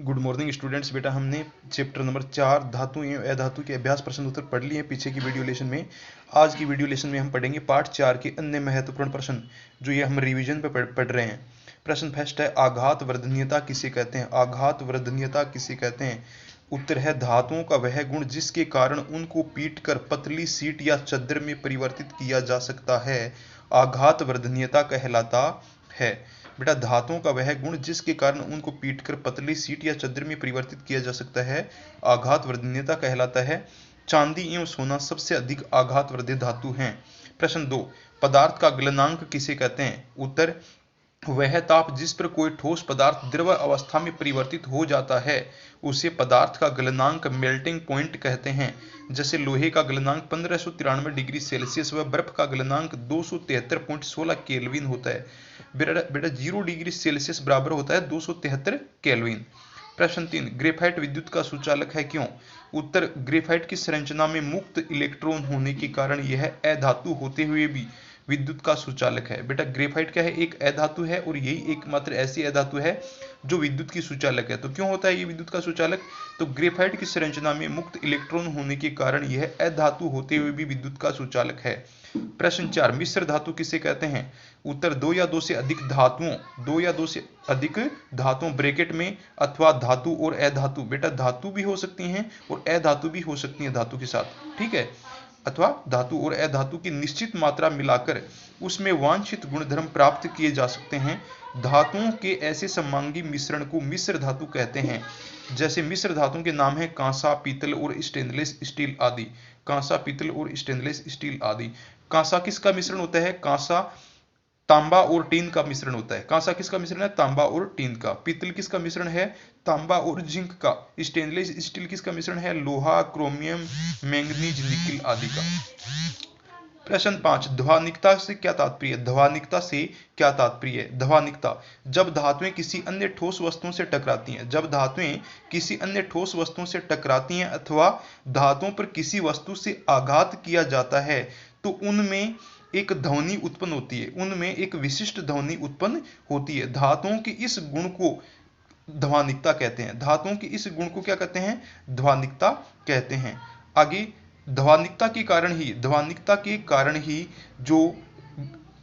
Good morning students. बेटा हमने chapter number 4 धातु एवं अधातु के अभ्यास प्रश्न उत्तर पढ़ लिए हैं पीछे की वीडियो लेसन में। आज की वीडियो लेसन में हम पढ़ेंगे पार्ट 4 के अन्य महत्वपूर्ण प्रश्न जो ये हम रिवीजन पे पढ़ रहे हैं। प्रश्न फर्स्ट है, आघात वर्धनीयता किसे कहते हैं? आघात वर्धनीयता किसे कहते हैं? उत्तर है, धातुओं का वह गुण जिसके कारण उनको पीटकर पतली सीट या चद्दर में परिवर्तित किया जा सकता है, आघात वर्धनीयता कहलाता है। बेटा धातुओं का वह गुण जिसके कारण उनको पीटकर पतली सीट या चद्दर में परिवर्तित किया जा सकता है, आघात वर्धनीयता कहलाता है। चांदी एवं सोना सबसे अधिक आघात वर्धित धातु हैं। प्रश्न 2, पदार्थ का गलनांक किसे कहते हैं? उत्तर, वह ताप जिस पर कोई ठोस पदार्थ द्रव अवस्था में परिवर्तित हो जाता है उसे पदार्थ का गलनांक मेल्टिंग पॉइंट कहते हैं। जैसे लोहे का गलनांक 1593 डिग्री सेल्सियस व बर्फ का गलनांक 273.16 केल्विन होता है। बेटा 0 डिग्री सेल्सियस बराबर होता है 273 केल्विन। प्रश्न 3, ग्रेफाइट विद्युत का सुचालक है क्यों? उत्तर, ग्रेफाइट की संरचना में मुक्त इलेक्ट्रॉन होने के कारण यह अधातु होते हुए भी विद्युत का सुचालक है। बेटा ग्रेफाइट क्या है? एक अधातु है और यही एकमात्र ऐसी अधातु है जो विद्युत की सुचालक है। तो क्यों होता है ये विद्युत का सुचालक? तो ग्रेफाइट की संरचना में मुक्त इलेक्ट्रॉन होने के कारण यह अधातु होते हुए भी विद्युत का सुचालक है। प्रश्न 4, मिश्र धातु किसे कहते हैं? उत्तर, दो या दो से अधिक धातुओं ब्रैकेट में अथवा धातु और अधातु। बेटा धातु भी हो सकती हैं और अधातु भी हो सकती हैं धातु के साथ, ठीक है, अथवा धातु और अधातु की निश्चित मात्रा मिलाकर उसमें वांछित गुणधर्म प्राप्त किए जा सकते हैं। धातुओं के ऐसे समांगी मिश्रण को मिश्र धातु कहते हैं। जैसे मिश्र धातुओं के नाम है कांसा, पीतल और स्टेनलेस स्टील आदि। कांसा, पीतल और स्टेनलेस स्टील आदि। कांसा किसका मिश्रण होता है? कांसा तांबा और टीन का मिश्रण होता है। कांसा किसका मिश्रण है? तांबा और टीन का। पीतल किसका मिश्रण है? तांबा और जिंक का। स्टेनलेस स्टील किसका मिश्रण है? लोहा, क्रोमियम, मैंगनीज, निकिल आदि का। प्रश्न 5, ध्वनिकता से क्या तात्पर्य है? ध्वनिकता से क्या तात्पर्य है? ध्वनिकता, जब धातुएं किसी अन्य ठोस वस्तुओं से टकराती हैं, जब धातुएं किसी अन्य ठोस वस्तुओं से टकराती हैं अथवा धातुओं पर किसी वस्तु से आघात किया जाता है तो उनमें एक ध्वनि उत्पन्न होती है, उनमें एक विशिष्ट ध्वनि उत्पन्न होती है। धातुओं के इस गुण को ध्वनिकता कहते हैं। धातुओं के इस गुण को क्या कहते हैं? ध्वनिकता कहते हैं। आगे, ध्वनिकता के कारण ही जो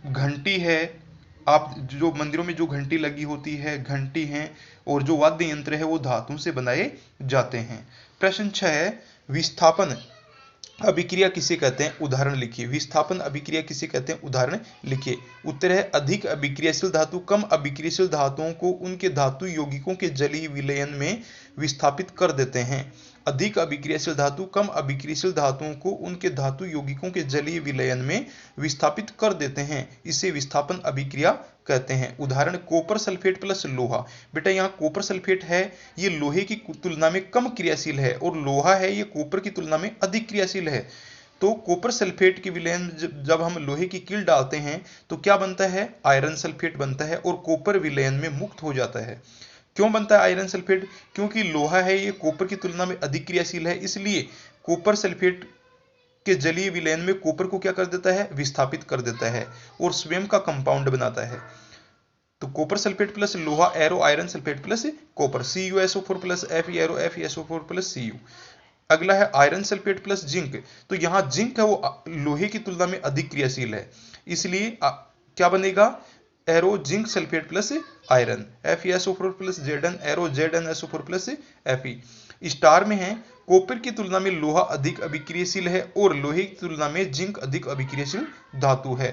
घंटी है, आप जो मंदिरों में जो घंटी लगी होती है, घंटी हैं, और जो वाद्य यंत्र है वो धातु से बनाए जाते हैं। प्रश्न 6, विस्थापन अभिक्रिया किसे कहते हैं? उदाहरण लिखिए। विस्थापन अभिक्रिया किसे कहते हैं? उदाहरण लिखिए। उत्तर है, अधिक अभिक्रियाशील धातु कम अभिक्रियाशील धातुओं को उनके धातु यौगिकों के जलीय विलयन में विस्थापित कर देते हैं। अधिक अभिक्रियाशील धातु कम अभिक्रियाशील धातुओं को उनके धातु यौगिकों के जलीय विलयन में विस्थापित कर देते हैं। इसे विस्थापन अभिक्रिया कहते हैं। उदाहरण, कॉपर सल्फेट प्लस लोहा। बेटा यहाँ कॉपर सल्फेट है ये लोहे की तुलना में कम क्रियाशील है और लोहा है ये कॉपर की तुलना में अधिक क्रियाशील है। तो कॉपर सल्फेट के विलयन जब हम लोहे की कील डालते हैं तो क्या बनता है? आयरन सल्फेट बनता है और कॉपर विलयन में मुक्त हो जाता है। क्यों बनता है आयरन सल्फेट? क्योंकि लोहा है ये कॉपर की तुलना में अधिक क्रियाशील है, इसलिए कॉपर सल्फेट के जलीय विलयन में कॉपर को क्या कर देता है? विस्थापित कर देता है और स्वयं का कंपाउंड बनाता है। तो कॉपर सल्फेट प्लस लोहा arrow iron sulphate plus copper, CuSO4 plus Fe arrow FeSO4 plus Cu। अगला है आयरन सल्फेट प्लस जिंक। तो यहाँ जिंक है वो लोहे की तुलना में अधिक क्रियाशील है, इसलिए क्या बनेगा? Arrow zinc sulphate plus iron, FeSO4 plus Zn arrow ZnSO4 plus Fe। Star में है, कॉपर की तुलना में लोहा अधिक अभिक्रियाशील है और लोहे की तुलना में जिंक अधिक अभिक्रियाशील धातु है।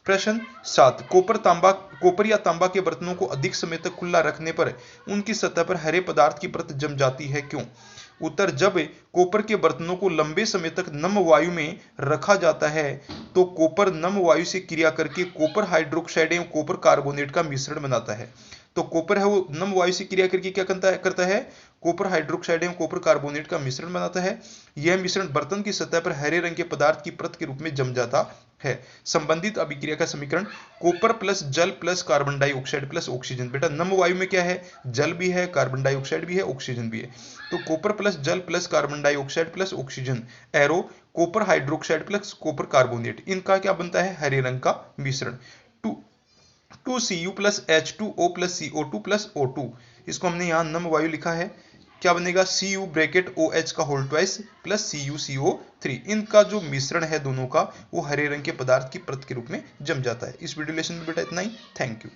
प्रश्न 7, कॉपर या तांबा के बर्तनों को अधिक समय तक खुला रखने पर उनकी सतह पर हरे पदार्थ की परत जम जाती है, क्यों? उत्तर, जब कॉपर के बर्तनों को लंबे समय तक नम वायु में रखा जाता है तो कॉपर नम वायु से क्रिया करके कॉपर हाइड्रोक्साइड एवं कॉपर कार्बोनेट का मिश्रण बनाता है। तो कॉपर है वो नम वायु से क्रिया करके क्या करता है? कॉपर हाइड्रोक्साइड एवं कॉपर कार्बोनेट का मिश्रण बनाता है। यह मिश्रण बर्तन की सतह पर हरे रंग के पदार्थ की परत के रूप में जम जाता है। संबंधित अभिक्रिया का समीकरण, कॉपर प्लस जल plus carbon dioxide plus oxygen. बेटा नम वायु में क्या है? जल भी है, कार्बन डाइऑक्साइड भी है, ऑक्सीजन भी है। तो कॉपर प्लस जल plus carbon dioxide plus oxygen arrow copper hydroxide plus copper carbonate, इनका क्या बनता है? हरे रंग का मिश्रण। 2Cu plus H2O plus CO2 plus O2, इसको हमने यहाँ नम वायु लिखा है, क्या बनेगा Cu ब्रैकेट OH का होल ट्वाइस प्लस CuCO3। इनका जो मिश्रण है दोनों का वो हरे रंग के पदार्थ की परत के रूप में जम जाता है। इस वीडियो लेसन में बेटा इतना ही। Thank you.